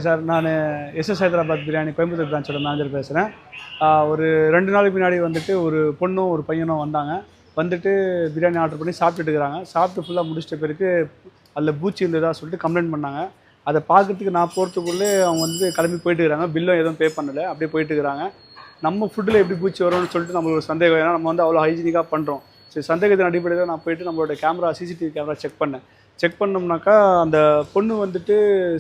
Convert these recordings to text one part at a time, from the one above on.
Sir நான் SS Hyderabad biryani Coimbatore பிரான்ச்சோட manager பேசுகிறேன். ஒரு 2 நாளுக்கு முன்னாடி வந்துட்டு ஒரு பொண்ணும் ஒரு பையனும் வந்தாங்க. வந்துட்டு பிரியாணி ஆர்டர் பண்ணி சாப்பிட்டுட்டு இருக்கிறாங்க. சாப்பிட்டு ஃபுல்லாக முடிச்சிட்ட பிறகு அதில் பூச்சி இருந்ததா சொல்லிட்டு கம்ப்ளைண்ட் பண்ணாங்க. அதை பார்க்கறதுக்கு நான் போகிறதுக்குள்ளே அவங்க வந்து கிளம்பி போயிட்டு இருக்கிறாங்க. பில்லும் எதுவும் பே பண்ணலை, அப்படியே போயிட்டு இருக்கிறாங்க. நம்ம ஃபுட்டில் எப்படி பூச்சி வரும்னு சொல்லிட்டு நம்மளுக்கு ஒரு சந்தேகம். ஏன்னா நம்ம வந்து அவ்வளோ ஹைஜீனிக்காக பண்ணுறோம். சரி, சந்தேகத்தின் அடிப்படையில் நான் போயிட்டு நம்மளோட சிசிடிவி கேமரா செக் பண்ணோம்னாக்கா அந்த பொண்ணு வந்துட்டு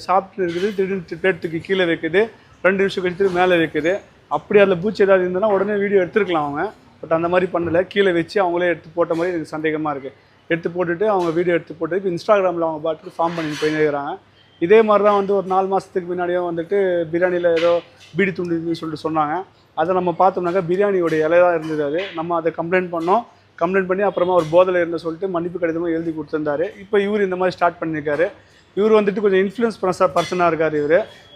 சாப்பிட்டு இருக்குது, திடீர்னு பிளேட்டுக்கு கீழே வைக்குது, 2 நிமிஷம் கழித்து மேலே வைக்குது. அப்படி அதில் பூச்சி ஏதாவது இருந்ததுன்னா உடனே வீடியோ எடுத்துருக்கலாம் அவங்க. பட் அந்த மாதிரி பண்ணலை, கீழே வச்சு அவங்களே எடுத்து போட்ட மாதிரி எனக்கு சந்தேகமாக இருக்குது. எடுத்து போட்டுட்டு அவங்க வீடியோ எடுத்து போட்டு இப்போ இன்ஸ்டாகிராமில் அவங்க பாட்டுக்கு ஃபார்ம் பண்ணி போயிருக்கிறாங்க. இதே மாதிரி தான் வந்து ஒரு 4 மாதத்துக்கு முன்னாடியும் வந்துட்டு பிரியாணியில் ஏதோ பீடி துண்டுன்னு சொல்லிட்டு சொன்னாங்க. அதை நம்ம பார்த்தோம்னாக்கா பிரியாணியோட இலை தான் இருந்தது. அது நம்ம அதை கம்ப்ளைண்ட் பண்ணி அப்புறமா ஒரு போதையில் இருந்து சொல்லிட்டு மன்னிப்பு கடிதமும் எழுதி கொடுத்துருந்தாரு. இப்போ இவர் இந்த மாதிரி ஸ்டார்ட் பண்ணியிருக்காரு. இவர் வந்துட்டு கொஞ்சம் இன்ஃப்ளூயன்ஸ் பர்சனாக இருக்கார்.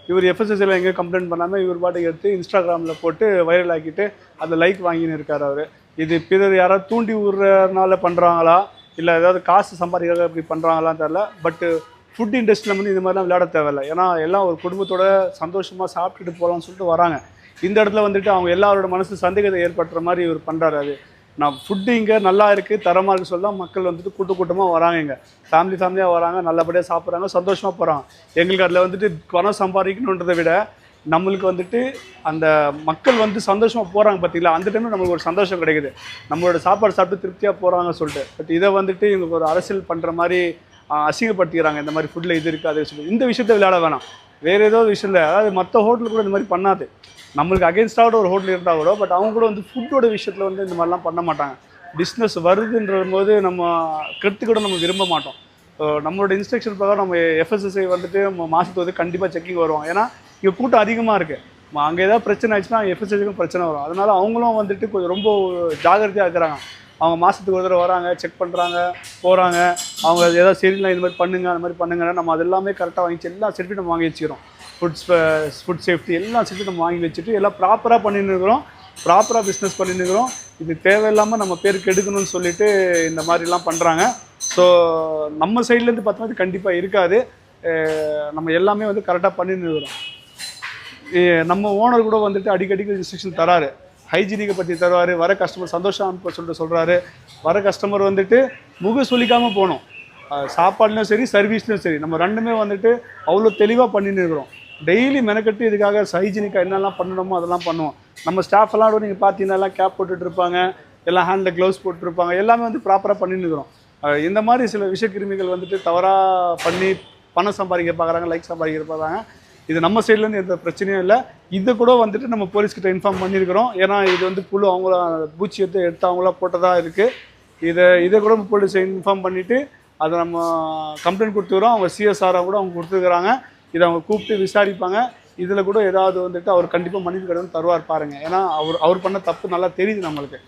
இவர் எஃப்எஸ்எஸ்சியில் எங்கேயும் கம்ப்ளைண்ட் பண்ணாமல் இவர் பாட்டுக்கு எடுத்து இன்ஸ்டாகிராமில் போட்டு வைரல் ஆக்கிட்டு அதில் லைக் வாங்கின்னு இருக்கார் அவர். இது பிறர் யாராவது தூண்டி விடுறதுனால பண்ணுறாங்களா, இல்லை ஏதாவது காசு சம்பாதிக்கிறதுக்காக இப்படி பண்ணுறாங்களான்னு தெரில. பட்டு ஃபுட் இண்டஸ்ட்ரியில் வந்து இந்த மாதிரிலாம் விளையாட தேவையில்லை. ஏன்னா எல்லாம் ஒரு குடும்பத்தோட சந்தோஷமாக சாப்பிட்டுட்டு போகலான்னு சொல்லிட்டு வராங்க. இந்த இடத்துல வந்துட்டு அவங்க எல்லாரோட மனசு சந்தேகத்தை ஏற்படுற மாதிரி இவர் பண்ணுறாரு. அது நான் ஃபுட்டு இங்கே நல்லா இருக்குது, தரமாக இருக்குது சொல்லலாம். மக்கள் வந்துட்டு கூட்டமாக வராங்க, இங்கே ஃபேமிலியாக வராங்க, நல்லபடியாக சாப்பிட்றாங்க, சந்தோஷமாக போகிறாங்க. எங்களுக்கு அதில் வந்துட்டு பணம் சம்பாதிக்கணுன்றதை விட நம்மளுக்கு வந்துட்டு அந்த மக்கள் வந்து சந்தோஷமாக போகிறாங்க பார்த்தீங்களா, அந்த டைமில் நம்மளுக்கு ஒரு சந்தோஷம் கிடைக்குது. நம்மளோட சாப்பாடு சாப்பிட்டு திருப்தியாக போகிறாங்கன்னு சொல்லிட்டு. பட் இதை வந்துட்டு இவங்களுக்கு ஒரு அரசியல் பண்ணுற மாதிரி அசிங்கப்படுத்திக்கிறாங்க. இந்த மாதிரி ஃபுட்டில் இது இருக்குது அது சொல்லி இந்த விஷயத்தை விளையாட வேணாம். வேறு ஏதோ விஷயத்தில், அதாவது மற்ற ஹோட்டல் கூட இந்த மாதிரி பண்ணாது. நம்மளுக்கு அகேன்ஸ்டாக ஒரு ஹோட்டல் இருந்தால் கூட, பட் அவங்க கூட வந்து ஃபுட்டோட விஷயத்தில் வந்து இந்த மாதிரிலாம் பண்ண மாட்டாங்க. பிஸ்னஸ் வருதுன்ற போது நம்ம கூட நம்ம விரும்ப மாட்டோம். நம்மளோட இன்ஸ்ட்ரக்ஷன் பிரகாரம் நம்ம எஃப்எஸ்எஸ்ஐ வந்துட்டு மாதத்துக்கு வந்து கண்டிப்பாக செக்கிங் வருவாங்க. ஏன்னா இங்கே கூட்டம் அதிகமாக இருக்குது. அங்கே ஏதாவது பிரச்சனை ஆச்சுன்னா எஃப்எஸ்எஸ்ஐக்கும் பிரச்சனை வரும். அதனால் அவங்களும் வந்துட்டு கொஞ்சம் ரொம்ப ஜாகிரதையாக இருக்கிறாங்க. அவங்க மாதத்துக்கு ஒரு தடவை வராங்க, செக் பண்ணுறாங்க, போகிறாங்க. அவங்க ஏதாவது சரியில்லை, இந்த மாதிரி பண்ணுங்க, அந்த மாதிரி பண்ணுங்கன்னா நம்ம அது எல்லாமே கரெக்டாக வாங்கிச்சு எல்லா சர்டிஃபிகேட் நம்ம வாங்கி வச்சுக்கிறோம். ஃபுட் சேஃப்டி எல்லா சர்டிஃபிகேட் நம்ம வாங்கி வச்சுட்டு எல்லாம் ப்ராப்பராக பண்ணின்னு இருக்கிறோம், ப்ராப்பராக பிஸ்னஸ் பண்ணின்னு இருக்கிறோம். இது தேவையில்லாமல் நம்ம பேருக்கு எடுக்கணும்னு சொல்லிட்டு இந்த மாதிரிலாம் பண்ணுறாங்க. ஸோ நம்ம சைட்லேருந்து பார்த்தோம்னா கண்டிப்பாக இருக்காது. நம்ம எல்லாமே வந்து கரெக்டாக பண்ணின்னு இருக்கிறோம். நம்ம ஓனர் கூட வந்துட்டு அடிக்கடிக்கு இன்ஸ்ட்ரக்ஷன் தராரு, ஹைஜீனிக்கை பற்றி தருவார். வர கஸ்டமர் சந்தோஷம் சொல்லிட்டு சொல்கிறாரு. வர கஸ்டமர் வந்துட்டு முக சொல்லிக்காமல் போகணும். சாப்பாடுலையும் சரி, சர்வீஸ்லையும் சரி, நம்ம ரெண்டுமே வந்துட்டு அவ்வளோ தெளிவாக பண்ணின்னு இருக்கிறோம். டெய்லி மெனக்கட்டு இதுக்காக ஹைஜீனிக்காக என்னெல்லாம் பண்ணணுமோ அதெல்லாம் பண்ணுவோம். நம்ம ஸ்டாஃப் எல்லாம் கூட நீங்கள் பார்த்தீங்கன்னா எல்லாம் கேப் போட்டுட்டு இருப்பாங்க, எல்லாம் ஹேண்டில் க்ளவுஸ் போட்டுருப்பாங்க, எல்லாமே வந்து ப்ராப்பராக பண்ணின்னு இருக்கிறோம். இந்த மாதிரி சில விஷக்கிருமிகள் வந்துட்டு தவறாக பண்ணி பணம் சம்பாதிக்க பார்க்குறாங்க, லைக் சம்பாதிக்க பார்க்குறாங்க. இது நம்ம சைட்லேருந்து எந்த பிரச்சனையும் இல்லை. இதை கூட வந்துட்டு நம்ம போலீஸ்கிட்ட இன்ஃபார்ம் பண்ணியிருக்கிறோம். ஏன்னா இது வந்து புழு அவங்கள பூச்சி எடுத்து அவங்களா போட்டதாக இருக்குது. இதை கூட போலீஸை இன்ஃபார்ம் பண்ணிவிட்டு அதை நம்ம கம்ப்ளைண்ட் கொடுத்துக்கிறோம். அவங்க சிஎஸ்ஆராக கூட அவங்க கொடுத்துருக்குறாங்க. இதை அவங்க கூப்பிட்டு விசாரிப்பாங்க. இதில் கூட ஏதாவது வந்துட்டு அவர் கண்டிப்பாக மன்னிப்பு கடன் தருவார் பாருங்கள். ஏன்னா அவர் பண்ண தப்பு நல்லா தெரியுது நம்மளுக்கு.